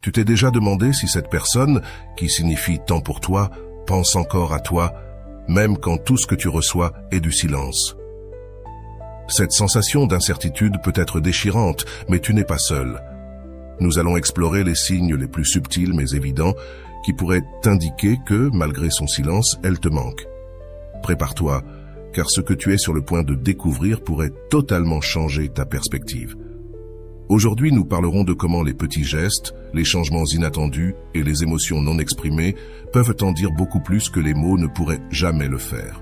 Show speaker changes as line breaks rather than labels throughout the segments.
Tu t'es déjà demandé si cette personne, qui signifie tant pour toi, pense encore à toi, même quand tout ce que tu reçois est du silence. Cette sensation d'incertitude peut être déchirante, mais tu n'es pas seul. Nous allons explorer les signes les plus subtils mais évidents qui pourraient t'indiquer que, malgré son silence, elle te manque. Prépare-toi, car ce que tu es sur le point de découvrir pourrait totalement changer ta perspective. Aujourd'hui, nous parlerons de comment les petits gestes, les changements inattendus et les émotions non exprimées peuvent en dire beaucoup plus que les mots ne pourraient jamais le faire.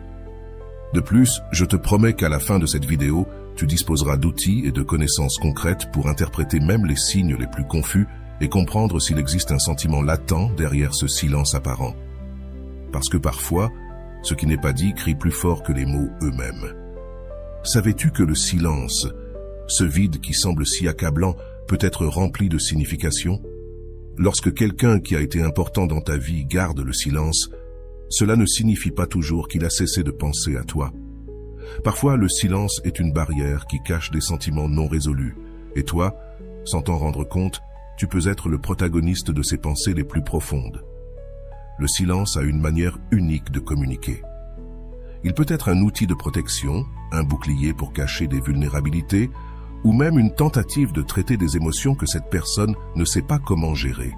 De plus, je te promets qu'à la fin de cette vidéo, tu disposeras d'outils et de connaissances concrètes pour interpréter même les signes les plus confus et comprendre s'il existe un sentiment latent derrière ce silence apparent. Parce que parfois, ce qui n'est pas dit crie plus fort que les mots eux-mêmes. Savais-tu que le silence, ce vide qui semble si accablant, peut être rempli de signification? Lorsque quelqu'un qui a été important dans ta vie garde le silence, cela ne signifie pas toujours qu'il a cessé de penser à toi. Parfois, le silence est une barrière qui cache des sentiments non résolus, et toi, sans t'en rendre compte, tu peux être le protagoniste de ces pensées les plus profondes. Le silence a une manière unique de communiquer. Il peut être un outil de protection, un bouclier pour cacher des vulnérabilités, ou même une tentative de traiter des émotions que cette personne ne sait pas comment gérer.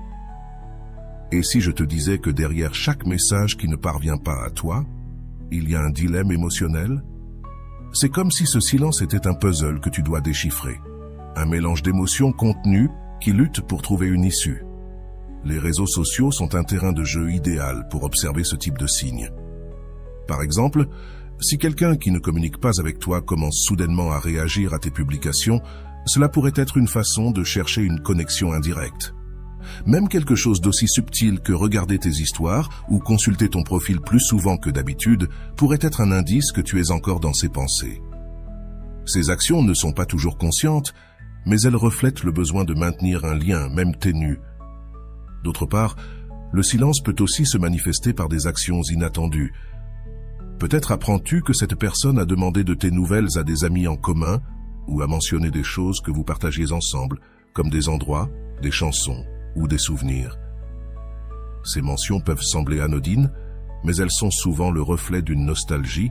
Et si je te disais que derrière chaque message qui ne parvient pas à toi, il y a un dilemme émotionnel? C'est comme si ce silence était un puzzle que tu dois déchiffrer, un mélange d'émotions contenues qui luttent pour trouver une issue. Les réseaux sociaux sont un terrain de jeu idéal pour observer ce type de signes. Par exemple, si quelqu'un qui ne communique pas avec toi commence soudainement à réagir à tes publications, cela pourrait être une façon de chercher une connexion indirecte. Même quelque chose d'aussi subtil que regarder tes histoires ou consulter ton profil plus souvent que d'habitude pourrait être un indice que tu es encore dans ses pensées. Ces actions ne sont pas toujours conscientes, mais elles reflètent le besoin de maintenir un lien, même ténu. D'autre part, le silence peut aussi se manifester par des actions inattendues. Peut-être apprends-tu que cette personne a demandé de tes nouvelles à des amis en commun ou a mentionné des choses que vous partagiez ensemble, comme des endroits, des chansons ou des souvenirs. Ces mentions peuvent sembler anodines, mais elles sont souvent le reflet d'une nostalgie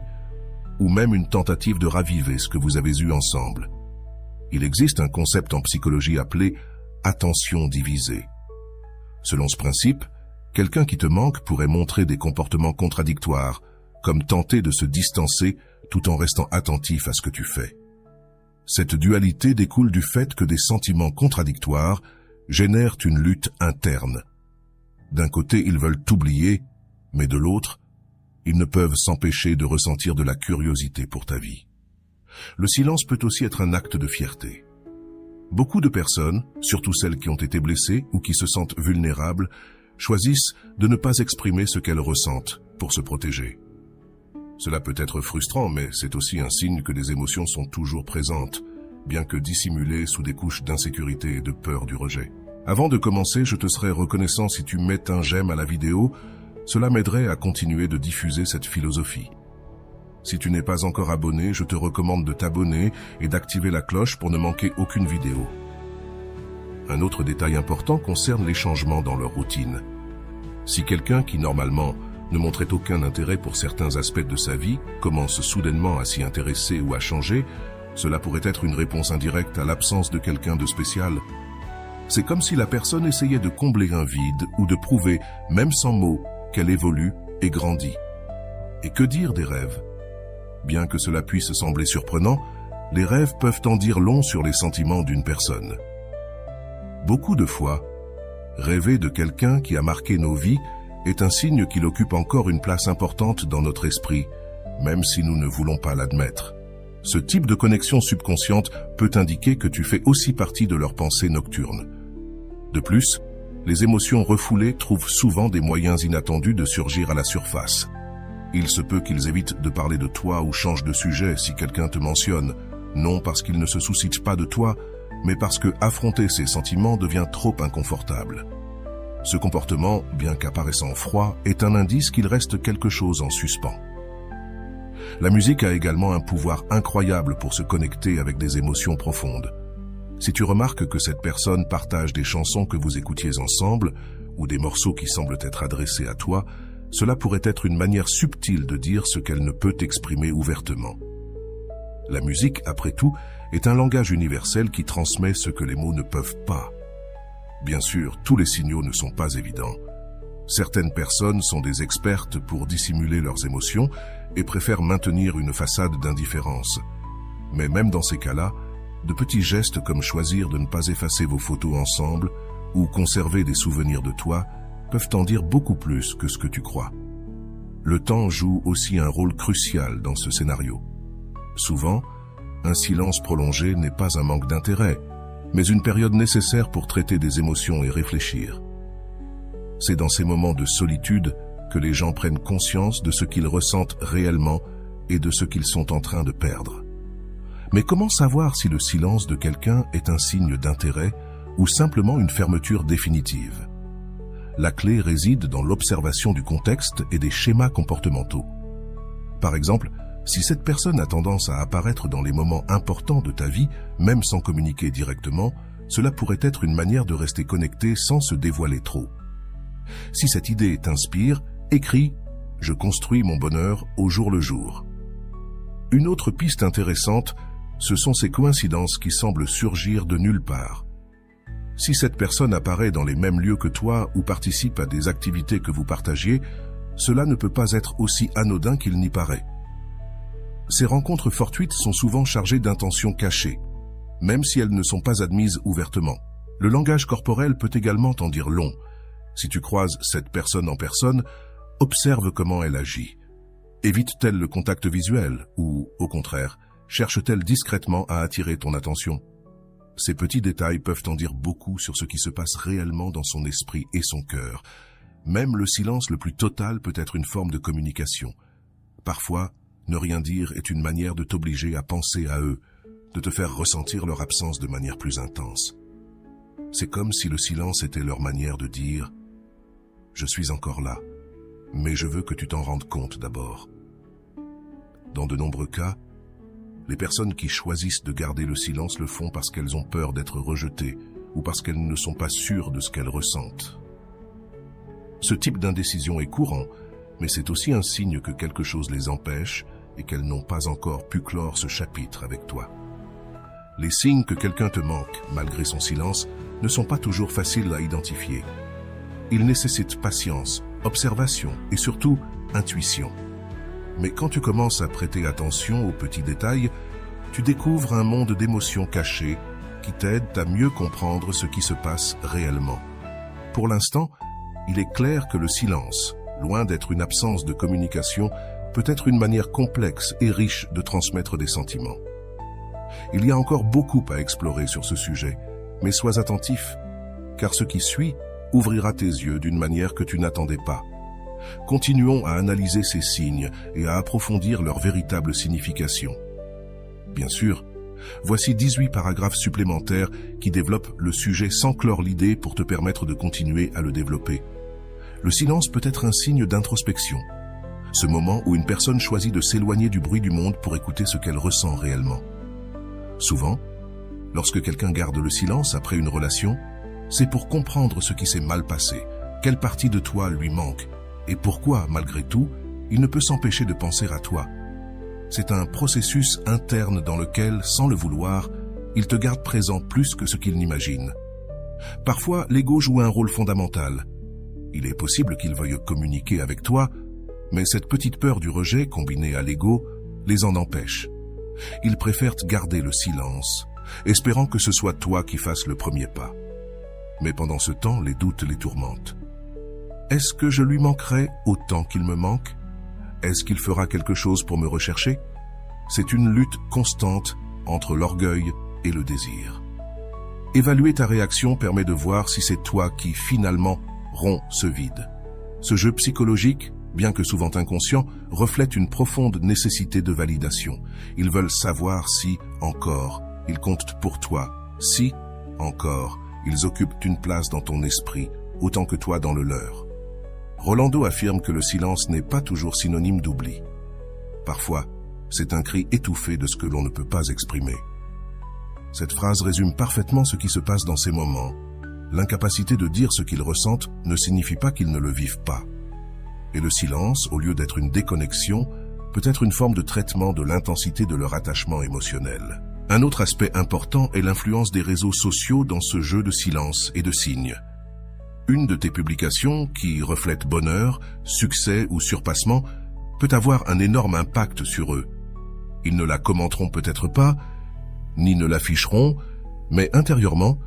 ou même une tentative de raviver ce que vous avez eu ensemble. Il existe un concept en psychologie appelé « attention divisée ». Selon ce principe, quelqu'un qui te manque pourrait montrer des comportements contradictoires, comme tenter de se distancer tout en restant attentif à ce que tu fais. Cette dualité découle du fait que des sentiments contradictoires génèrent une lutte interne. D'un côté, ils veulent t'oublier, mais de l'autre, ils ne peuvent s'empêcher de ressentir de la curiosité pour ta vie. Le silence peut aussi être un acte de fierté. Beaucoup de personnes, surtout celles qui ont été blessées ou qui se sentent vulnérables, choisissent de ne pas exprimer ce qu'elles ressentent pour se protéger. Cela peut être frustrant, mais c'est aussi un signe que les émotions sont toujours présentes, bien que dissimulées sous des couches d'insécurité et de peur du rejet. Avant de commencer, je te serais reconnaissant si tu mets un j'aime à la vidéo, cela m'aiderait à continuer de diffuser cette philosophie. Si tu n'es pas encore abonné, je te recommande de t'abonner et d'activer la cloche pour ne manquer aucune vidéo. Un autre détail important concerne les changements dans leur routine. Si quelqu'un qui, normalement, ne montrait aucun intérêt pour certains aspects de sa vie commence soudainement à s'y intéresser ou à changer, cela pourrait être une réponse indirecte à l'absence de quelqu'un de spécial. C'est comme si la personne essayait de combler un vide ou de prouver, même sans mots, qu'elle évolue et grandit. Et que dire des rêves? Bien que cela puisse sembler surprenant, les rêves peuvent en dire long sur les sentiments d'une personne. Beaucoup de fois, rêver de quelqu'un qui a marqué nos vies est un signe qu'il occupe encore une place importante dans notre esprit, même si nous ne voulons pas l'admettre. Ce type de connexion subconsciente peut indiquer que tu fais aussi partie de leurs pensées nocturnes. De plus, les émotions refoulées trouvent souvent des moyens inattendus de surgir à la surface. Il se peut qu'ils évitent de parler de toi ou changent de sujet si quelqu'un te mentionne, non parce qu'ils ne se soucient pas de toi, mais parce que affronter ces sentiments devient trop inconfortable. Ce comportement, bien qu'apparaissant froid, est un indice qu'il reste quelque chose en suspens. La musique a également un pouvoir incroyable pour se connecter avec des émotions profondes. Si tu remarques que cette personne partage des chansons que vous écoutiez ensemble, ou des morceaux qui semblent être adressés à toi, cela pourrait être une manière subtile de dire ce qu'elle ne peut exprimer ouvertement. La musique, après tout, est un langage universel qui transmet ce que les mots ne peuvent pas. Bien sûr, tous les signaux ne sont pas évidents. Certaines personnes sont des expertes pour dissimuler leurs émotions et préfèrent maintenir une façade d'indifférence. Mais même dans ces cas-là, de petits gestes comme choisir de ne pas effacer vos photos ensemble ou conserver des souvenirs de toi peuvent en dire beaucoup plus que ce que tu crois. Le temps joue aussi un rôle crucial dans ce scénario. Souvent, un silence prolongé n'est pas un manque d'intérêt, mais une période nécessaire pour traiter des émotions et réfléchir. C'est dans ces moments de solitude que les gens prennent conscience de ce qu'ils ressentent réellement et de ce qu'ils sont en train de perdre. Mais comment savoir si le silence de quelqu'un est un signe d'intérêt ou simplement une fermeture définitive? La clé réside dans l'observation du contexte et des schémas comportementaux. Par exemple, si cette personne a tendance à apparaître dans les moments importants de ta vie, même sans communiquer directement, cela pourrait être une manière de rester connecté sans se dévoiler trop. Si cette idée t'inspire, écris « Je construis mon bonheur au jour le jour ». Une autre piste intéressante, ce sont ces coïncidences qui semblent surgir de nulle part. Si cette personne apparaît dans les mêmes lieux que toi ou participe à des activités que vous partagiez, cela ne peut pas être aussi anodin qu'il n'y paraît. Ces rencontres fortuites sont souvent chargées d'intentions cachées, même si elles ne sont pas admises ouvertement. Le langage corporel peut également t'en dire long. Si tu croises cette personne en personne, observe comment elle agit. Évite-t-elle le contact visuel ou, au contraire, cherche-t-elle discrètement à attirer ton attention? Ces petits détails peuvent en dire beaucoup sur ce qui se passe réellement dans son esprit et son cœur. Même le silence le plus total peut être une forme de communication. Parfois, ne rien dire est une manière de t'obliger à penser à eux, de te faire ressentir leur absence de manière plus intense. C'est comme si le silence était leur manière de dire « Je suis encore là, mais je veux que tu t'en rendes compte d'abord ». Dans de nombreux cas, les personnes qui choisissent de garder le silence le font parce qu'elles ont peur d'être rejetées ou parce qu'elles ne sont pas sûres de ce qu'elles ressentent. Ce type d'indécision est courant, mais c'est aussi un signe que quelque chose les empêche et qu'elles n'ont pas encore pu clore ce chapitre avec toi. Les signes que quelqu'un te manque, malgré son silence, ne sont pas toujours faciles à identifier. Ils nécessitent patience, observation et surtout intuition. Mais quand tu commences à prêter attention aux petits détails, tu découvres un monde d'émotions cachées qui t'aident à mieux comprendre ce qui se passe réellement. Pour l'instant, il est clair que le silence, loin d'être une absence de communication, peut être une manière complexe et riche de transmettre des sentiments. Il y a encore beaucoup à explorer sur ce sujet, mais sois attentif, car ce qui suit ouvrira tes yeux d'une manière que tu n'attendais pas. Continuons à analyser ces signes et à approfondir leur véritable signification. Bien sûr, voici 18 paragraphes supplémentaires qui développent le sujet sans clore l'idée pour te permettre de continuer à le développer. Le silence peut être un signe d'introspection, ce moment où une personne choisit de s'éloigner du bruit du monde pour écouter ce qu'elle ressent réellement. Souvent, lorsque quelqu'un garde le silence après une relation, c'est pour comprendre ce qui s'est mal passé, quelle partie de toi lui manque, et pourquoi, malgré tout, il ne peut s'empêcher de penser à toi. C'est un processus interne dans lequel, sans le vouloir, il te garde présent plus que ce qu'il n'imagine. Parfois, l'ego joue un rôle fondamental. Il est possible qu'il veuille communiquer avec toi, mais cette petite peur du rejet, combinée à l'ego, les en empêche. Ils préfèrent garder le silence, espérant que ce soit toi qui fasses le premier pas. Mais pendant ce temps, les doutes les tourmentent. Est-ce que je lui manquerai autant qu'il me manque? Est-ce qu'il fera quelque chose pour me rechercher? C'est une lutte constante entre l'orgueil et le désir. Évaluer ta réaction permet de voir si c'est toi qui, finalement, rompt ce vide. Ce jeu psychologique, bien que souvent inconscient, reflète une profonde nécessité de validation. Ils veulent savoir si, encore, ils comptent pour toi, si, encore, ils occupent une place dans ton esprit, autant que toi dans le leur. Rolando affirme que le silence n'est pas toujours synonyme d'oubli. Parfois, c'est un cri étouffé de ce que l'on ne peut pas exprimer. Cette phrase résume parfaitement ce qui se passe dans ces moments. L'incapacité de dire ce qu'ils ressentent ne signifie pas qu'ils ne le vivent pas. Et le silence, au lieu d'être une déconnexion, peut être une forme de traitement de l'intensité de leur attachement émotionnel. Un autre aspect important est l'influence des réseaux sociaux dans ce jeu de silence et de signes. Une de tes publications, qui reflète bonheur, succès ou surpassement, peut avoir un énorme impact sur eux. Ils ne la commenteront peut-être pas, ni ne l'afficheront, mais intérieurement,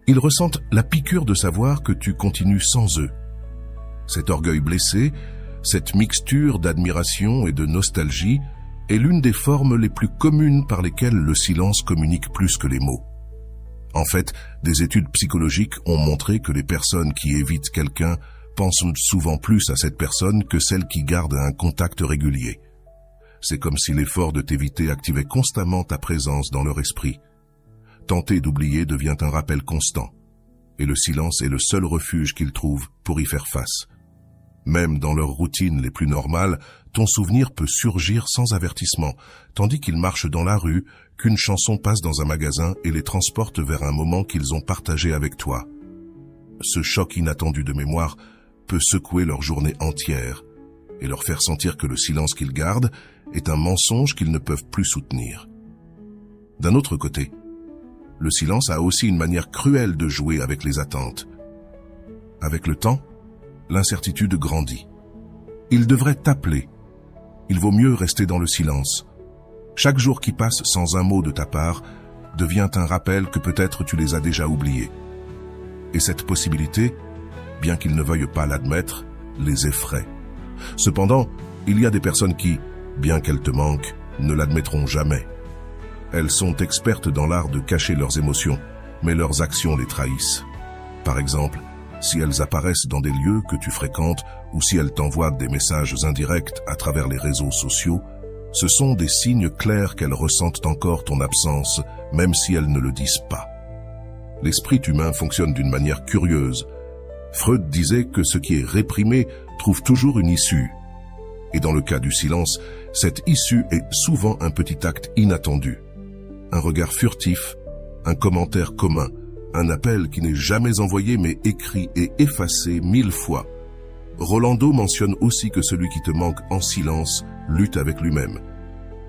ils ressentent la piqûre de savoir que tu continues sans eux. Cet orgueil blessé, cette mixture d'admiration et de nostalgie est l'une des formes les plus communes par lesquelles le silence communique plus que les mots. En fait, des études psychologiques ont montré que les personnes qui évitent quelqu'un pensent souvent plus à cette personne que celles qui gardent un contact régulier. C'est comme si l'effort de t'éviter activait constamment ta présence dans leur esprit. Tenter d'oublier devient un rappel constant, et le silence est le seul refuge qu'ils trouvent pour y faire face. Même dans leurs routines les plus normales, ton souvenir peut surgir sans avertissement, tandis qu'ils marchent dans la rue, qu'une chanson passe dans un magasin et les transporte vers un moment qu'ils ont partagé avec toi. Ce choc inattendu de mémoire peut secouer leur journée entière et leur faire sentir que le silence qu'ils gardent est un mensonge qu'ils ne peuvent plus soutenir. D'un autre côté, le silence a aussi une manière cruelle de jouer avec les attentes. Avec le temps, l'incertitude grandit. Ils devraient t'appeler. Il vaut mieux rester dans le silence. Chaque jour qui passe sans un mot de ta part devient un rappel que peut-être tu les as déjà oubliés. Et cette possibilité, bien qu'ils ne veuillent pas l'admettre, les effraie. Cependant, il y a des personnes qui, bien qu'elles te manquent, ne l'admettront jamais. Elles sont expertes dans l'art de cacher leurs émotions, mais leurs actions les trahissent. Par exemple, si elles apparaissent dans des lieux que tu fréquentes ou si elles t'envoient des messages indirects à travers les réseaux sociaux, ce sont des signes clairs qu'elles ressentent encore ton absence, même si elles ne le disent pas. L'esprit humain fonctionne d'une manière curieuse. Freud disait que ce qui est réprimé trouve toujours une issue. Et dans le cas du silence, cette issue est souvent un petit acte inattendu. Un regard furtif, un commentaire commun, un appel qui n'est jamais envoyé mais écrit et effacé 1000 fois. Rolando mentionne aussi que celui qui te manque en silence lutte avec lui-même.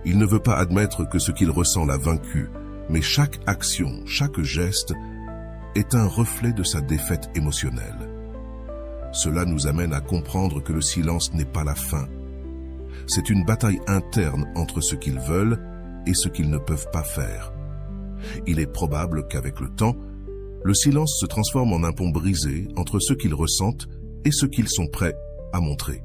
Il ne veut pas admettre que ce qu'il ressent l'a vaincu, mais chaque action, chaque geste est un reflet de sa défaite émotionnelle. Cela nous amène à comprendre que le silence n'est pas la fin. C'est une bataille interne entre ce qu'ils veulent et ce qu'ils ne peuvent pas faire. Il est probable qu'avec le temps, le silence se transforme en un pont brisé entre ce qu'ils ressentent et ce qu'ils sont prêts à montrer.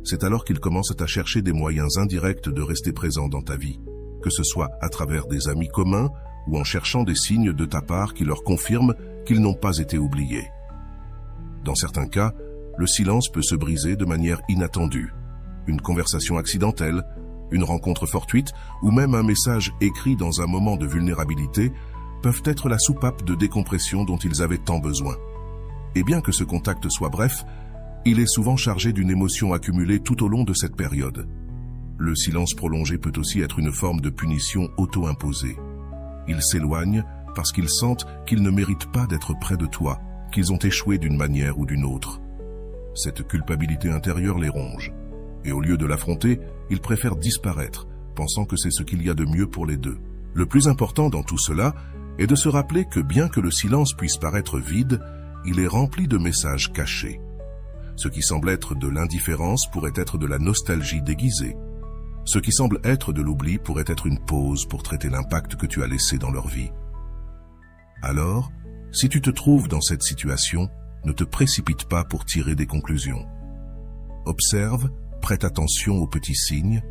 C'est alors qu'ils commencent à chercher des moyens indirects de rester présents dans ta vie, que ce soit à travers des amis communs ou en cherchant des signes de ta part qui leur confirment qu'ils n'ont pas été oubliés. Dans certains cas, le silence peut se briser de manière inattendue. Une conversation accidentelle, une rencontre fortuite ou même un message écrit dans un moment de vulnérabilité peuvent être la soupape de décompression dont ils avaient tant besoin. Et bien que ce contact soit bref, il est souvent chargé d'une émotion accumulée tout au long de cette période. Le silence prolongé peut aussi être une forme de punition auto-imposée. Ils s'éloignent parce qu'ils sentent qu'ils ne méritent pas d'être près de toi, qu'ils ont échoué d'une manière ou d'une autre. Cette culpabilité intérieure les ronge. Et au lieu de l'affronter, ils préfèrent disparaître, pensant que c'est ce qu'il y a de mieux pour les deux. Le plus important dans tout cela est de se rappeler que bien que le silence puisse paraître vide, il est rempli de messages cachés. Ce qui semble être de l'indifférence pourrait être de la nostalgie déguisée. Ce qui semble être de l'oubli pourrait être une pause pour traiter l'impact que tu as laissé dans leur vie. Alors, si tu te trouves dans cette situation, ne te précipite pas pour tirer des conclusions. Observe, prête attention aux petits signes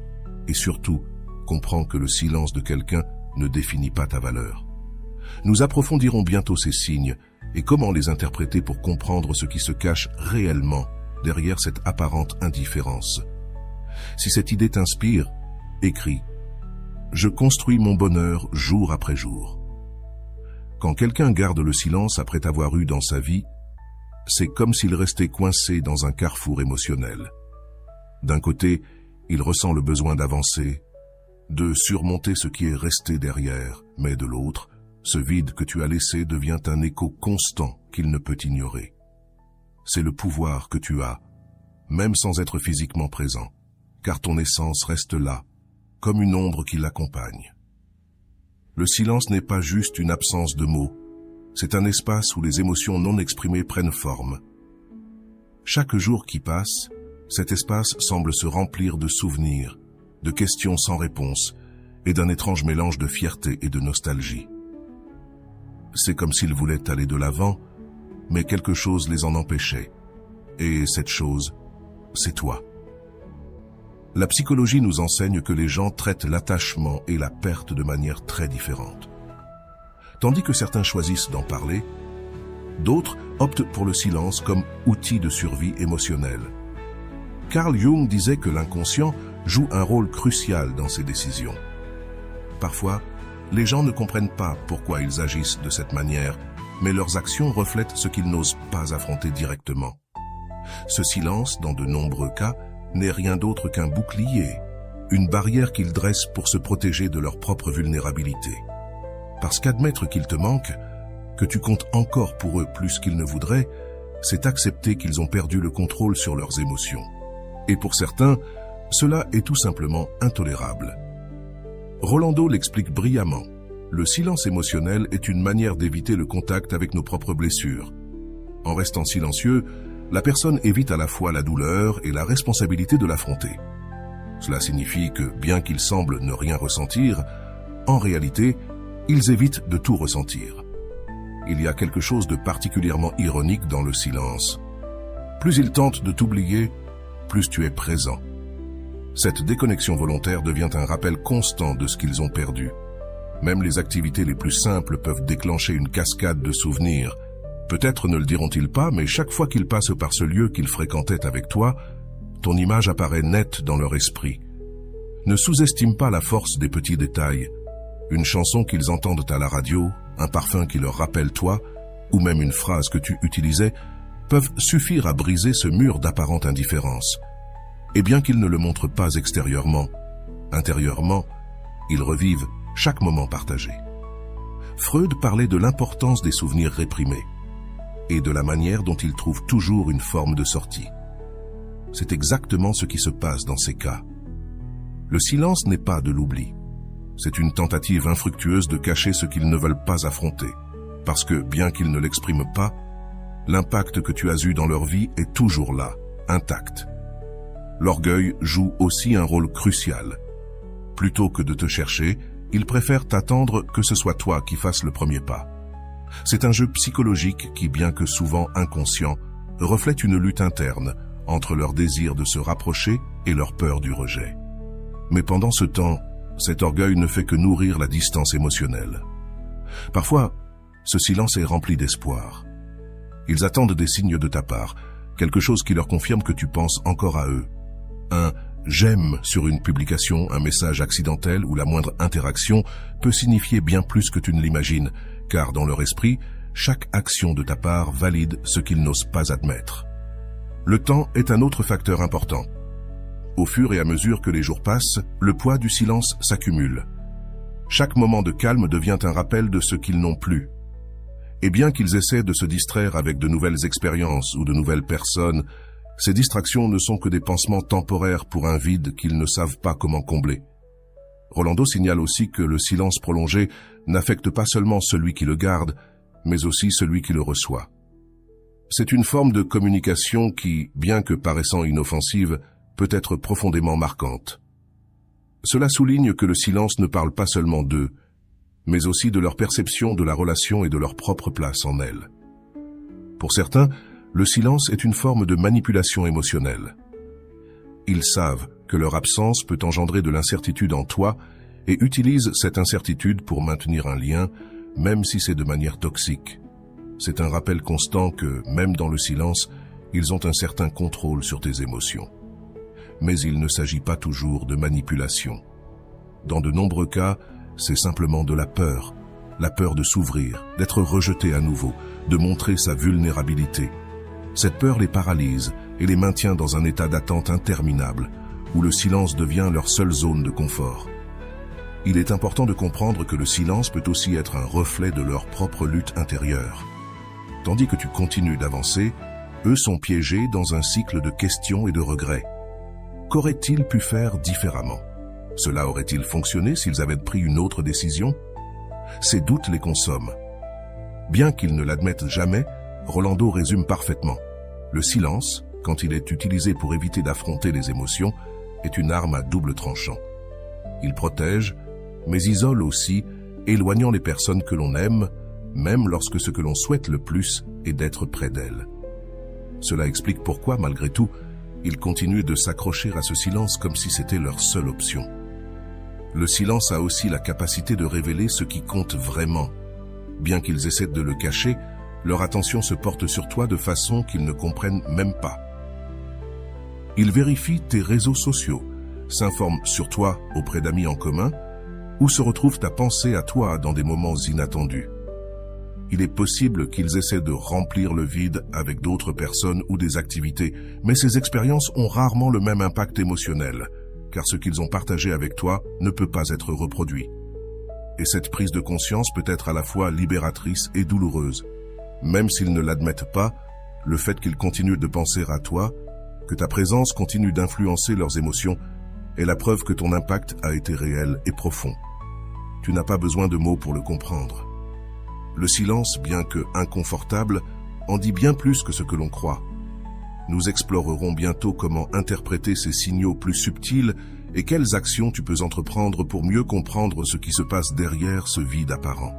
et surtout, comprends que le silence de quelqu'un ne définit pas ta valeur. Nous approfondirons bientôt ces signes et comment les interpréter pour comprendre ce qui se cache réellement derrière cette apparente indifférence. Si cette idée t'inspire, écris « Je construis mon bonheur jour après jour ». Quand quelqu'un garde le silence après t'avoir eu dans sa vie, c'est comme s'il restait coincé dans un carrefour émotionnel. D'un côté, il ressent le besoin d'avancer, de surmonter ce qui est resté derrière, mais de l'autre, Ce vide que tu as laissé devient un écho constant qu'il ne peut ignorer. C'est le pouvoir que tu as, même sans être physiquement présent, car ton essence reste là, comme une ombre qui l'accompagne. Le silence n'est pas juste une absence de mots, c'est un espace où les émotions non exprimées prennent forme. Chaque jour qui passe, cet espace semble se remplir de souvenirs, de questions sans réponse et d'un étrange mélange de fierté et de nostalgie. C'est comme s'ils voulaient aller de l'avant, mais quelque chose les en empêchait. Et cette chose, c'est toi. La psychologie nous enseigne que les gens traitent l'attachement et la perte de manière très différente. Tandis que certains choisissent d'en parler, d'autres optent pour le silence comme outil de survie émotionnelle. Carl Jung disait que l'inconscient joue un rôle crucial dans ces décisions. Parfois, les gens ne comprennent pas pourquoi ils agissent de cette manière, mais leurs actions reflètent ce qu'ils n'osent pas affronter directement. Ce silence, dans de nombreux cas, n'est rien d'autre qu'un bouclier, une barrière qu'ils dressent pour se protéger de leur propre vulnérabilité. Parce qu'admettre qu'il te manque, que tu comptes encore pour eux plus qu'ils ne voudraient, c'est accepter qu'ils ont perdu le contrôle sur leurs émotions. Et pour certains, cela est tout simplement intolérable. Rolando l'explique brillamment. Le silence émotionnel est une manière d'éviter le contact avec nos propres blessures. En restant silencieux, la personne évite à la fois la douleur et la responsabilité de l'affronter. Cela signifie que, bien qu'ils semblent ne rien ressentir, en réalité, ils évitent de tout ressentir. Il y a quelque chose de particulièrement ironique dans le silence. Plus ils tentent de t'oublier, plus tu es présent. Cette déconnexion volontaire devient un rappel constant de ce qu'ils ont perdu. Même les activités les plus simples peuvent déclencher une cascade de souvenirs. Peut-être ne le diront-ils pas, mais chaque fois qu'ils passent par ce lieu qu'ils fréquentaient avec toi, ton image apparaît nette dans leur esprit. Ne sous-estime pas la force des petits détails. Une chanson qu'ils entendent à la radio, un parfum qui leur rappelle toi, ou même une phrase que tu utilisais, peuvent suffire à briser ce mur d'apparente indifférence. Et bien qu'ils ne le montrent pas extérieurement, intérieurement, ils revivent chaque moment partagé. Freud parlait de l'importance des souvenirs réprimés et de la manière dont ils trouvent toujours une forme de sortie. C'est exactement ce qui se passe dans ces cas. Le silence n'est pas de l'oubli. C'est une tentative infructueuse de cacher ce qu'ils ne veulent pas affronter, parce que, bien qu'ils ne l'expriment pas, l'impact que tu as eu dans leur vie est toujours là, intact. L'orgueil joue aussi un rôle crucial. Plutôt que de te chercher, ils préfèrent t'attendre que ce soit toi qui fasses le premier pas. C'est un jeu psychologique qui, bien que souvent inconscient, reflète une lutte interne entre leur désir de se rapprocher et leur peur du rejet. Mais pendant ce temps, cet orgueil ne fait que nourrir la distance émotionnelle. Parfois, ce silence est rempli d'espoir. Ils attendent des signes de ta part, quelque chose qui leur confirme que tu penses encore à eux. Un « j'aime » sur une publication, un message accidentel ou la moindre interaction peut signifier bien plus que tu ne l'imagines, car dans leur esprit, chaque action de ta part valide ce qu'ils n'osent pas admettre. Le temps est un autre facteur important. Au fur et à mesure que les jours passent, le poids du silence s'accumule. Chaque moment de calme devient un rappel de ce qu'ils n'ont plus. Et bien qu'ils essaient de se distraire avec de nouvelles expériences ou de nouvelles personnes, ces distractions ne sont que des pansements temporaires pour un vide qu'ils ne savent pas comment combler. Rolando signale aussi que le silence prolongé n'affecte pas seulement celui qui le garde, mais aussi celui qui le reçoit. C'est une forme de communication qui, bien que paraissant inoffensive, peut être profondément marquante. Cela souligne que le silence ne parle pas seulement d'eux, mais aussi de leur perception de la relation et de leur propre place en elle. Pour certains, le silence est une forme de manipulation émotionnelle. Ils savent que leur absence peut engendrer de l'incertitude en toi et utilisent cette incertitude pour maintenir un lien, même si c'est de manière toxique. C'est un rappel constant que, même dans le silence, ils ont un certain contrôle sur tes émotions. Mais il ne s'agit pas toujours de manipulation. Dans de nombreux cas, c'est simplement de la peur de s'ouvrir, d'être rejeté à nouveau, de montrer sa vulnérabilité. Cette peur les paralyse et les maintient dans un état d'attente interminable, où le silence devient leur seule zone de confort. Il est important de comprendre que le silence peut aussi être un reflet de leur propre lutte intérieure. Tandis que tu continues d'avancer, eux sont piégés dans un cycle de questions et de regrets. Qu'auraient-ils pu faire différemment? Cela aurait-il fonctionné s'ils avaient pris une autre décision? Ces doutes les consomment. Bien qu'ils ne l'admettent jamais, Rolando résume parfaitement. Le silence, quand il est utilisé pour éviter d'affronter les émotions, est une arme à double tranchant. Il protège, mais isole aussi, éloignant les personnes que l'on aime, même lorsque ce que l'on souhaite le plus est d'être près d'elles. Cela explique pourquoi, malgré tout, ils continuent de s'accrocher à ce silence comme si c'était leur seule option. Le silence a aussi la capacité de révéler ce qui compte vraiment. Bien qu'ils essaient de le cacher, leur attention se porte sur toi de façon qu'ils ne comprennent même pas. Ils vérifient tes réseaux sociaux, s'informent sur toi auprès d'amis en commun, ou se retrouvent à penser à toi dans des moments inattendus. Il est possible qu'ils essaient de remplir le vide avec d'autres personnes ou des activités, mais ces expériences ont rarement le même impact émotionnel, car ce qu'ils ont partagé avec toi ne peut pas être reproduit. Et cette prise de conscience peut être à la fois libératrice et douloureuse. Même s'ils ne l'admettent pas, le fait qu'ils continuent de penser à toi, que ta présence continue d'influencer leurs émotions, est la preuve que ton impact a été réel et profond. Tu n'as pas besoin de mots pour le comprendre. Le silence, bien que inconfortable, en dit bien plus que ce que l'on croit. Nous explorerons bientôt comment interpréter ces signaux plus subtils et quelles actions tu peux entreprendre pour mieux comprendre ce qui se passe derrière ce vide apparent.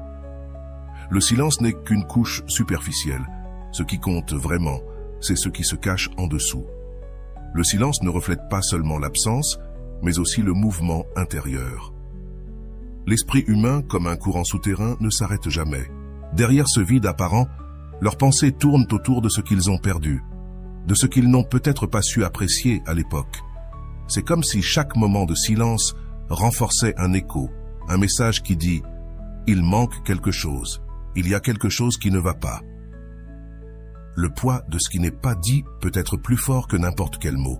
Le silence n'est qu'une couche superficielle. Ce qui compte vraiment, c'est ce qui se cache en dessous. Le silence ne reflète pas seulement l'absence, mais aussi le mouvement intérieur. L'esprit humain, comme un courant souterrain, ne s'arrête jamais. Derrière ce vide apparent, leurs pensées tournent autour de ce qu'ils ont perdu, de ce qu'ils n'ont peut-être pas su apprécier à l'époque. C'est comme si chaque moment de silence renforçait un écho, un message qui dit « Il manque quelque chose, il y a quelque chose qui ne va pas ». Le poids de ce qui n'est pas dit peut être plus fort que n'importe quel mot.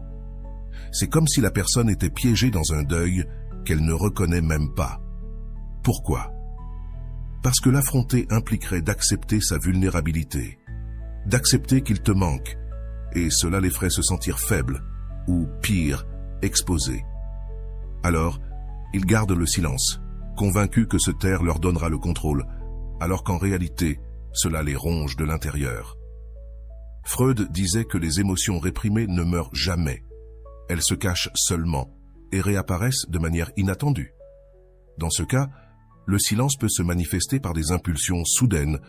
C'est comme si la personne était piégée dans un deuil qu'elle ne reconnaît même pas. Pourquoi? Parce que l'affronter impliquerait d'accepter sa vulnérabilité, d'accepter qu'il te manque, et cela les ferait se sentir faibles, ou pire, exposés. Alors, ils gardent le silence, convaincus que se taire leur donnera le contrôle, alors qu'en réalité, cela les ronge de l'intérieur. Freud disait que les émotions réprimées ne meurent jamais. Elles se cachent seulement et réapparaissent de manière inattendue. Dans ce cas, le silence peut se manifester par des impulsions soudaines,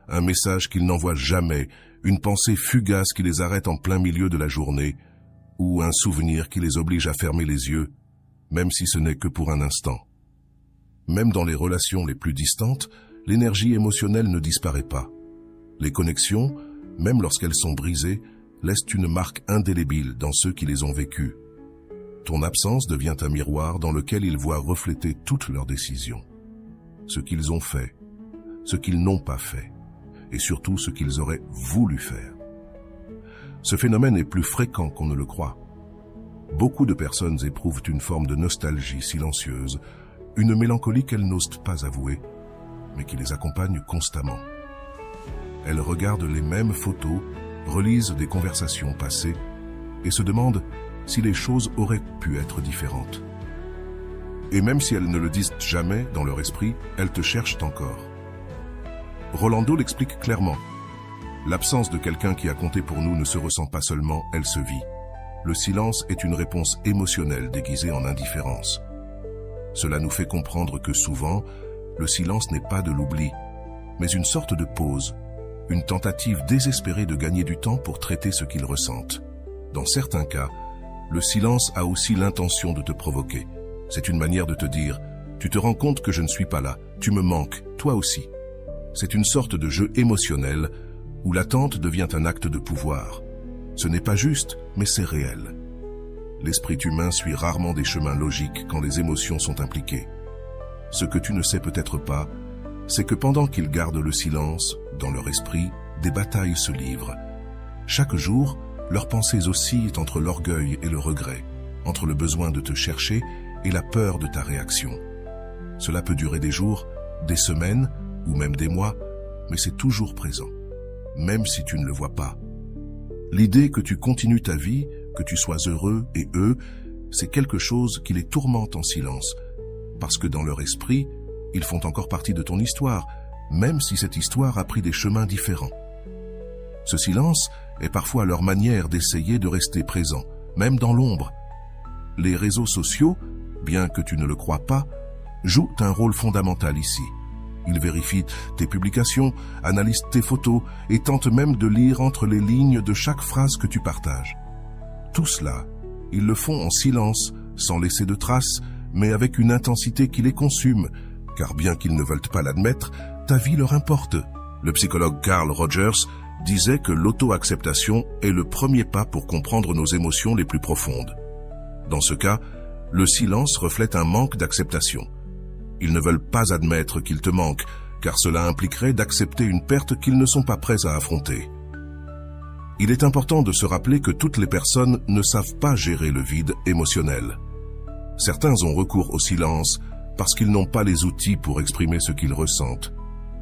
un message qu'ils n'envoient jamais, une pensée fugace qui les arrête en plein milieu de la journée, ou un souvenir qui les oblige à fermer les yeux, même si ce n'est que pour un instant. Même dans les relations les plus distantes, l'énergie émotionnelle ne disparaît pas. Les connexions, même lorsqu'elles sont brisées, laissent une marque indélébile dans ceux qui les ont vécues. Ton absence devient un miroir dans lequel ils voient refléter toutes leurs décisions. Ce qu'ils ont fait, ce qu'ils n'ont pas fait, et surtout ce qu'ils auraient voulu faire. Ce phénomène est plus fréquent qu'on ne le croit. Beaucoup de personnes éprouvent une forme de nostalgie silencieuse, une mélancolie qu'elles n'osent pas avouer, mais qui les accompagne constamment. Elles regardent les mêmes photos, relisent des conversations passées et se demandent si les choses auraient pu être différentes. Et même si elles ne le disent jamais dans leur esprit, elles te cherchent encore. Rolando l'explique clairement. L'absence de quelqu'un qui a compté pour nous ne se ressent pas seulement, elle se vit. Le silence est une réponse émotionnelle déguisée en indifférence. Cela nous fait comprendre que souvent, le silence n'est pas de l'oubli, mais une sorte de pause, une tentative désespérée de gagner du temps pour traiter ce qu'ils ressentent. Dans certains cas, le silence a aussi l'intention de te provoquer. C'est une manière de te dire « Tu te rends compte que je ne suis pas là, tu me manques, toi aussi ». C'est une sorte de jeu émotionnel où l'attente devient un acte de pouvoir. Ce n'est pas juste, mais c'est réel. L'esprit humain suit rarement des chemins logiques quand les émotions sont impliquées. Ce que tu ne sais peut-être pas, c'est que pendant qu'ils gardent le silence, dans leur esprit, des batailles se livrent. Chaque jour, leurs pensées oscillent entre l'orgueil et le regret, entre le besoin de te chercher et la peur de ta réaction. Cela peut durer des jours, des semaines ou même des mois, mais c'est toujours présent, même si tu ne le vois pas. L'idée que tu continues ta vie, que tu sois heureux et eux, c'est quelque chose qui les tourmente en silence, parce que dans leur esprit, ils font encore partie de ton histoire, même si cette histoire a pris des chemins différents. Ce silence est parfois leur manière d'essayer de rester présent, même dans l'ombre. Les réseaux sociaux, bien que tu ne le crois pas, jouent un rôle fondamental ici. Ils vérifient tes publications, analysent tes photos et tentent même de lire entre les lignes de chaque phrase que tu partages. Tout cela, ils le font en silence, sans laisser de traces, mais avec une intensité qui les consume, car bien qu'ils ne veulent pas l'admettre, ta vie leur importe. Le psychologue Carl Rogers disait que l'auto-acceptation est le premier pas pour comprendre nos émotions les plus profondes. Dans ce cas, le silence reflète un manque d'acceptation. Ils ne veulent pas admettre qu'ils te manquent, car cela impliquerait d'accepter une perte qu'ils ne sont pas prêts à affronter. Il est important de se rappeler que toutes les personnes ne savent pas gérer le vide émotionnel. Certains ont recours au silence parce qu'ils n'ont pas les outils pour exprimer ce qu'ils ressentent.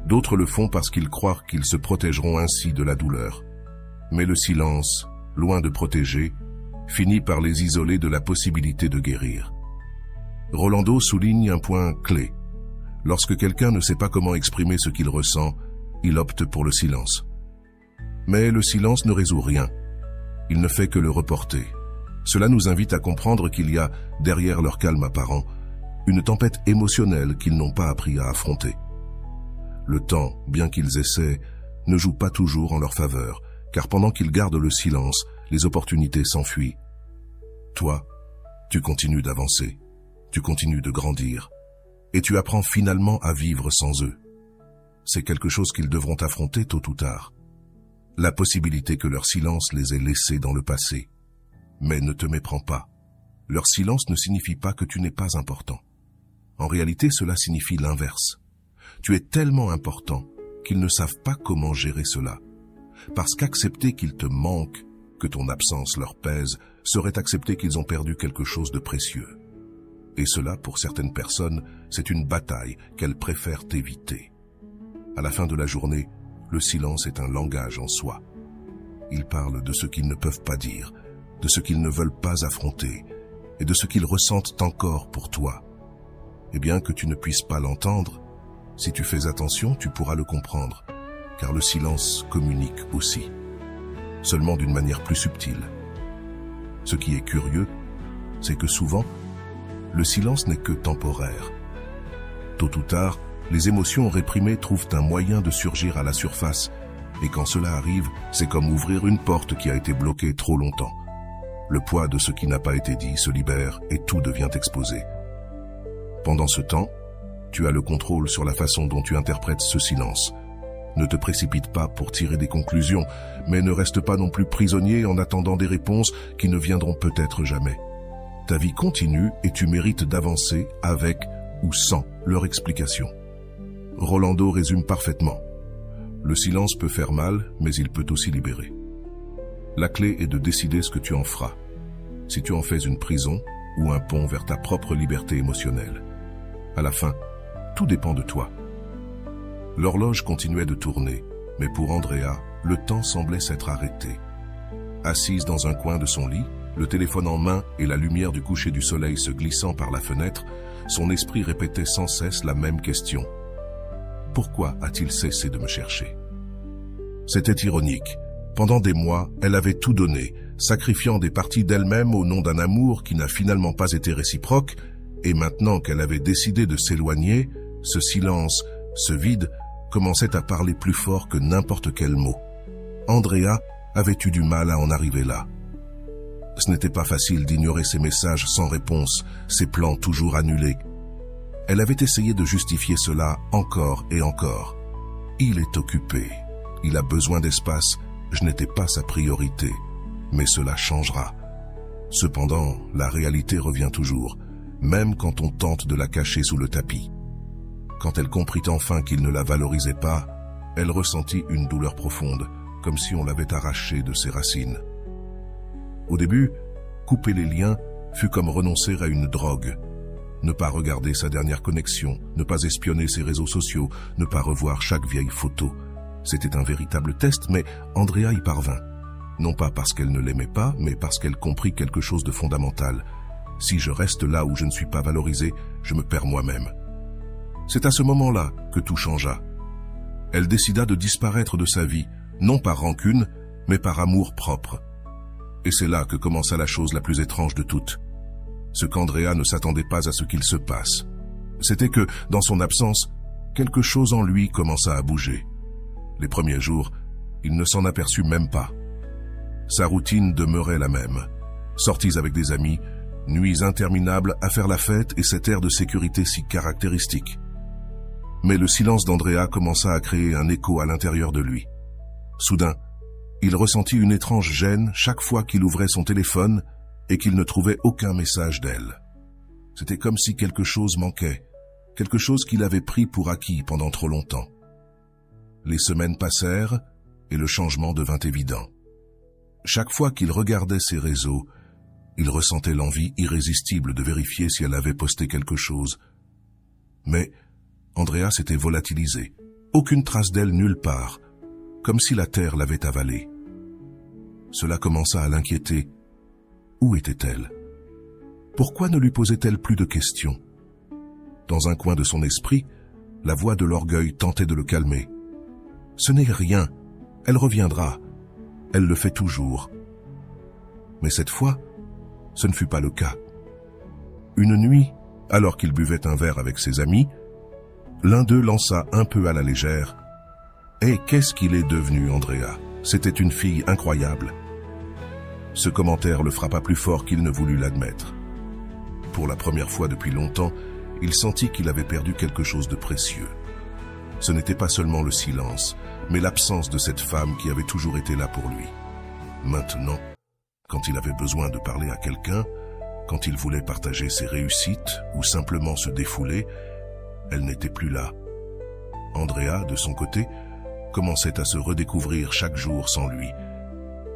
D'autres le font parce qu'ils croient qu'ils se protégeront ainsi de la douleur. Mais le silence, loin de protéger, finit par les isoler de la possibilité de guérir. Rolando souligne un point clé. Lorsque quelqu'un ne sait pas comment exprimer ce qu'il ressent, il opte pour le silence. Mais le silence ne résout rien. Il ne fait que le reporter. Cela nous invite à comprendre qu'il y a, derrière leur calme apparent, une tempête émotionnelle qu'ils n'ont pas appris à affronter. Le temps, bien qu'ils essaient, ne joue pas toujours en leur faveur, car pendant qu'ils gardent le silence, les opportunités s'enfuient. Toi, tu continues d'avancer, tu continues de grandir, et tu apprends finalement à vivre sans eux. C'est quelque chose qu'ils devront affronter tôt ou tard. La possibilité que leur silence les ait laissés dans le passé. Mais ne te méprends pas. Leur silence ne signifie pas que tu n'es pas important. En réalité, cela signifie l'inverse. Tu es tellement important qu'ils ne savent pas comment gérer cela. Parce qu'accepter qu'ils te manquent, que ton absence leur pèse, serait accepter qu'ils ont perdu quelque chose de précieux. Et cela, pour certaines personnes, c'est une bataille qu'elles préfèrent éviter. À la fin de la journée, le silence est un langage en soi. Ils parlent de ce qu'ils ne peuvent pas dire, de ce qu'ils ne veulent pas affronter, et de ce qu'ils ressentent encore pour toi. Et bien que tu ne puisses pas l'entendre, si tu fais attention, tu pourras le comprendre, car le silence communique aussi, seulement d'une manière plus subtile. Ce qui est curieux, c'est que souvent, le silence n'est que temporaire. Tôt ou tard, les émotions réprimées trouvent un moyen de surgir à la surface, et quand cela arrive, c'est comme ouvrir une porte qui a été bloquée trop longtemps. Le poids de ce qui n'a pas été dit se libère et tout devient exposé. Pendant ce temps, tu as le contrôle sur la façon dont tu interprètes ce silence. Ne te précipite pas pour tirer des conclusions, mais ne reste pas non plus prisonnier en attendant des réponses qui ne viendront peut-être jamais. Ta vie continue et tu mérites d'avancer avec ou sans leur explication. Rolando résume parfaitement. Le silence peut faire mal, mais il peut aussi libérer. La clé est de décider ce que tu en feras. Si tu en fais une prison ou un pont vers ta propre liberté émotionnelle. À la fin, tout dépend de toi. L'horloge continuait de tourner, mais pour Andrea, le temps semblait s'être arrêté. Assise dans un coin de son lit, le téléphone en main et la lumière du coucher du soleil se glissant par la fenêtre, son esprit répétait sans cesse la même question. Pourquoi a-t-il cessé de me chercher? C'était ironique. Pendant des mois, elle avait tout donné, sacrifiant des parties d'elle-même au nom d'un amour qui n'a finalement pas été réciproque, et maintenant qu'elle avait décidé de s'éloigner, ce silence, ce vide, commençait à parler plus fort que n'importe quel mot. Andrea avait eu du mal à en arriver là. Ce n'était pas facile d'ignorer ses messages sans réponse, ses plans toujours annulés. Elle avait essayé de justifier cela encore et encore. Il est occupé, il a besoin d'espace, je n'étais pas sa priorité, mais cela changera. Cependant, la réalité revient toujours, même quand on tente de la cacher sous le tapis. Quand elle comprit enfin qu'il ne la valorisait pas, elle ressentit une douleur profonde, comme si on l'avait arrachée de ses racines. Au début, couper les liens fut comme renoncer à une drogue. Ne pas regarder sa dernière connexion, ne pas espionner ses réseaux sociaux, ne pas revoir chaque vieille photo. C'était un véritable test, mais Andrea y parvint. Non pas parce qu'elle ne l'aimait pas, mais parce qu'elle comprit quelque chose de fondamental. Si je reste là où je ne suis pas valorisé, je me perds moi-même. C'est à ce moment-là que tout changea. Elle décida de disparaître de sa vie, non par rancune, mais par amour propre. Et c'est là que commença la chose la plus étrange de toutes. Ce qu'Andrea ne s'attendait pas à ce qu'il se passe. C'était que, dans son absence, quelque chose en lui commença à bouger. Les premiers jours, il ne s'en aperçut même pas. Sa routine demeurait la même. Sorties avec des amis, nuits interminables à faire la fête et cet air de sécurité si caractéristique. Mais le silence d'Andrea commença à créer un écho à l'intérieur de lui. Soudain, il ressentit une étrange gêne chaque fois qu'il ouvrait son téléphone et qu'il ne trouvait aucun message d'elle. C'était comme si quelque chose manquait, quelque chose qu'il avait pris pour acquis pendant trop longtemps. Les semaines passèrent et le changement devint évident. Chaque fois qu'il regardait ses réseaux, il ressentait l'envie irrésistible de vérifier si elle avait posté quelque chose. Mais Andrea s'était volatilisée, aucune trace d'elle nulle part, comme si la terre l'avait avalée. Cela commença à l'inquiéter. Où était-elle? Pourquoi ne lui posait-elle plus de questions? Dans un coin de son esprit, la voix de l'orgueil tentait de le calmer. Ce n'est rien, elle reviendra, elle le fait toujours. Mais cette fois, ce ne fut pas le cas. Une nuit, alors qu'il buvait un verre avec ses amis, l'un d'eux lança un peu à la légère « Eh, qu'est-ce qu'il est devenu, Andrea? C'était une fille incroyable. » Ce commentaire le frappa plus fort qu'il ne voulut l'admettre. Pour la première fois depuis longtemps, il sentit qu'il avait perdu quelque chose de précieux. Ce n'était pas seulement le silence, mais l'absence de cette femme qui avait toujours été là pour lui. Maintenant, quand il avait besoin de parler à quelqu'un, quand il voulait partager ses réussites ou simplement se défouler, elle n'était plus là. Andrea, de son côté, commençait à se redécouvrir chaque jour sans lui.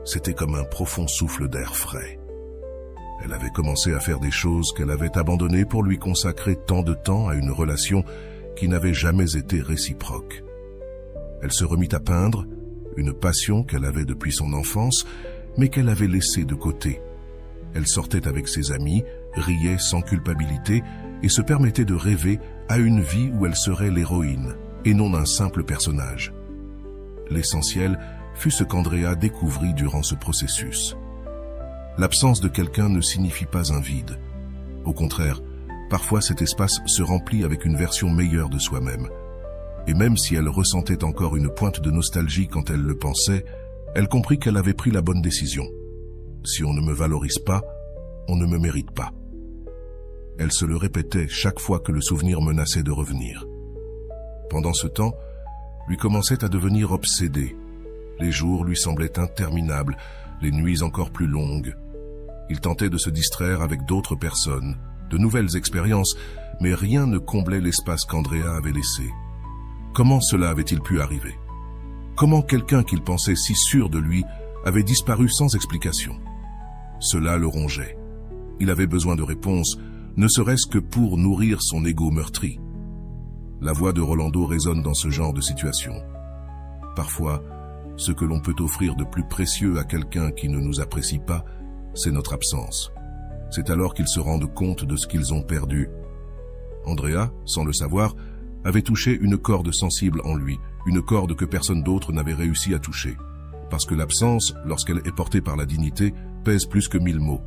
C'était comme un profond souffle d'air frais. Elle avait commencé à faire des choses qu'elle avait abandonnées pour lui consacrer tant de temps à une relation qui n'avait jamais été réciproque. Elle se remit à peindre, une passion qu'elle avait depuis son enfance, mais qu'elle avait laissée de côté. Elle sortait avec ses amis, riait sans culpabilité et se permettait de rêver à une vie où elle serait l'héroïne et non un simple personnage. L'essentiel fut ce qu'Andrea découvrit durant ce processus. L'absence de quelqu'un ne signifie pas un vide. Au contraire, parfois cet espace se remplit avec une version meilleure de soi-même. Et même si elle ressentait encore une pointe de nostalgie quand elle le pensait, elle comprit qu'elle avait pris la bonne décision. Si on ne me valorise pas, on ne me mérite pas. Elle se le répétait chaque fois que le souvenir menaçait de revenir. Pendant ce temps, lui commençait à devenir obsédé. Les jours lui semblaient interminables, les nuits encore plus longues. Il tentait de se distraire avec d'autres personnes, de nouvelles expériences, mais rien ne comblait l'espace qu'Andrea avait laissé. Comment cela avait-il pu arriver? Comment quelqu'un qu'il pensait si sûr de lui avait disparu sans explication? Cela le rongeait. Il avait besoin de réponses, ne serait-ce que pour nourrir son ego meurtri. La voix de Rolando résonne dans ce genre de situation. Parfois, ce que l'on peut offrir de plus précieux à quelqu'un qui ne nous apprécie pas, c'est notre absence. C'est alors qu'ils se rendent compte de ce qu'ils ont perdu. Andrea, sans le savoir, avait touché une corde sensible en lui, une corde que personne d'autre n'avait réussi à toucher. Parce que l'absence, lorsqu'elle est portée par la dignité, pèse plus que 1000 mots.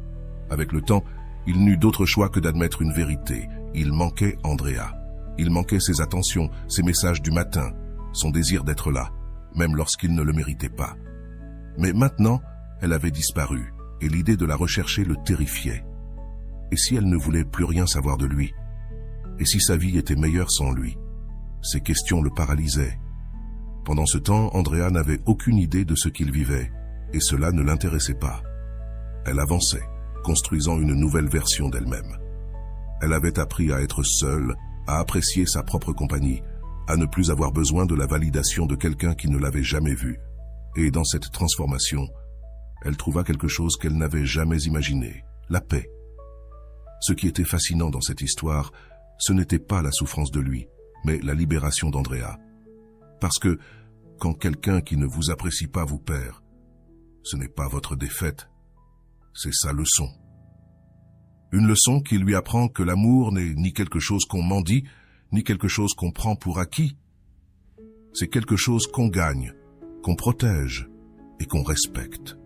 Avec le temps, il n'eut d'autre choix que d'admettre une vérité. Il manquait Andrea. Il manquait ses attentions, ses messages du matin, son désir d'être là, même lorsqu'il ne le méritait pas. Mais maintenant, elle avait disparu, et l'idée de la rechercher le terrifiait. Et si elle ne voulait plus rien savoir de lui? Et si sa vie était meilleure sans lui? Ces questions le paralysaient. Pendant ce temps, Andrea n'avait aucune idée de ce qu'il vivait, et cela ne l'intéressait pas. Elle avançait, construisant une nouvelle version d'elle-même. Elle avait appris à être seule, à apprécier sa propre compagnie, à ne plus avoir besoin de la validation de quelqu'un qui ne l'avait jamais vue. Et dans cette transformation, elle trouva quelque chose qu'elle n'avait jamais imaginé, la paix. Ce qui était fascinant dans cette histoire, ce n'était pas la souffrance de lui, mais la libération d'Andrea. Parce que, quand quelqu'un qui ne vous apprécie pas vous perd, ce n'est pas votre défaite, c'est sa leçon. Une leçon qui lui apprend que l'amour n'est ni quelque chose qu'on mendie, ni quelque chose qu'on prend pour acquis. C'est quelque chose qu'on gagne, qu'on protège et qu'on respecte.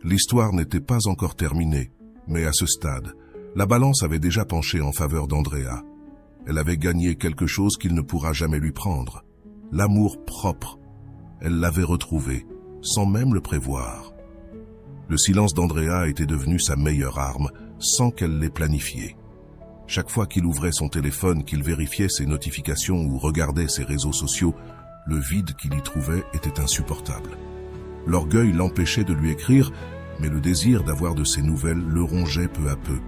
L'histoire n'était pas encore terminée, mais à ce stade, la balance avait déjà penché en faveur d'Andrea. Elle avait gagné quelque chose qu'il ne pourra jamais lui prendre. L'amour propre. Elle l'avait retrouvé, sans même le prévoir. Le silence d'Andrea était devenu sa meilleure arme, sans qu'elle l'ait planifié. Chaque fois qu'il ouvrait son téléphone, qu'il vérifiait ses notifications ou regardait ses réseaux sociaux, le vide qu'il y trouvait était insupportable. L'orgueil l'empêchait de lui écrire, mais le désir d'avoir de ses nouvelles le rongeait peu à peu.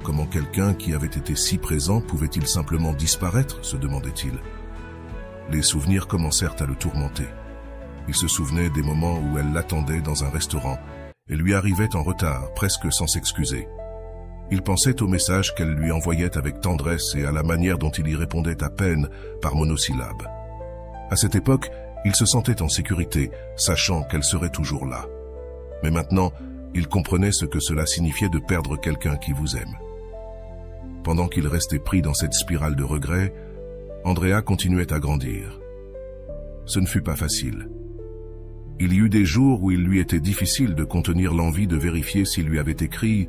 Comment quelqu'un qui avait été si présent pouvait-il simplement disparaître, se demandait-il. Les souvenirs commencèrent à le tourmenter. Il se souvenait des moments où elle l'attendait dans un restaurant et lui arrivait en retard, presque sans s'excuser. Il pensait aux messages qu'elle lui envoyait avec tendresse et à la manière dont il y répondait à peine par monosyllabes. À cette époque, il se sentait en sécurité, sachant qu'elle serait toujours là. Mais maintenant, il comprenait ce que cela signifiait de perdre quelqu'un qui vous aime. Pendant qu'il restait pris dans cette spirale de regrets, Andrea continuait à grandir. Ce ne fut pas facile. Il y eut des jours où il lui était difficile de contenir l'envie de vérifier s'il lui avait écrit,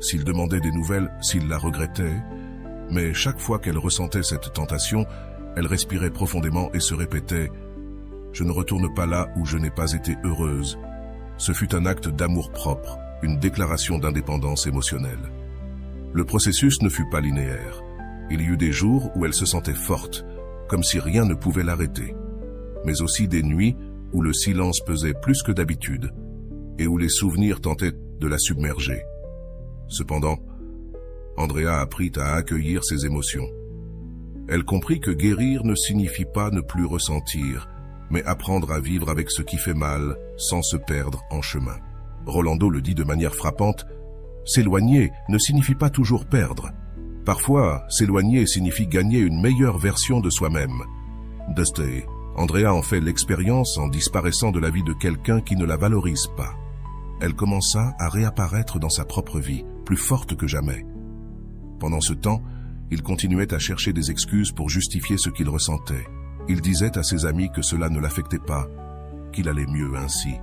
s'il demandait des nouvelles, s'il la regrettait. Mais chaque fois qu'elle ressentait cette tentation, elle respirait profondément et se répétait « Je ne retourne pas là où je n'ai pas été heureuse ». Ce fut un acte d'amour-propre, une déclaration d'indépendance émotionnelle. Le processus ne fut pas linéaire. Il y eut des jours où elle se sentait forte, comme si rien ne pouvait l'arrêter, mais aussi des nuits où le silence pesait plus que d'habitude et où les souvenirs tentaient de la submerger. Cependant, Andrea apprit à accueillir ses émotions. Elle comprit que guérir ne signifie pas ne plus ressentir, mais apprendre à vivre avec ce qui fait mal sans se perdre en chemin. Rolando le dit de manière frappante, « S'éloigner ne signifie pas toujours perdre. Parfois, s'éloigner signifie gagner une meilleure version de soi-même. » Dusty, Andrea en fait l'expérience en disparaissant de la vie de quelqu'un qui ne la valorise pas. Elle commença à réapparaître dans sa propre vie, plus forte que jamais. Pendant ce temps, il continuait à chercher des excuses pour justifier ce qu'il ressentait. Il disait à ses amis que cela ne l'affectait pas, qu'il allait mieux ainsi.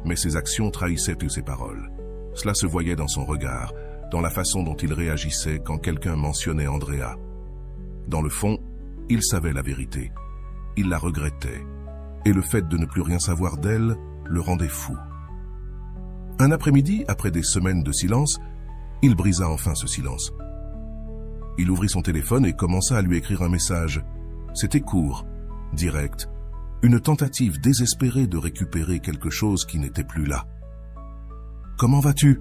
Mais ses actions trahissaient toutes ses paroles. Cela se voyait dans son regard, dans la façon dont il réagissait quand quelqu'un mentionnait Andrea. Dans le fond, il savait la vérité. Il la regrettait. Et le fait de ne plus rien savoir d'elle le rendait fou. Un après-midi, après des semaines de silence, il brisa enfin ce silence. Il ouvrit son téléphone et commença à lui écrire un message. C'était court, direct, une tentative désespérée de récupérer quelque chose qui n'était plus là. « Comment vas-tu ? »«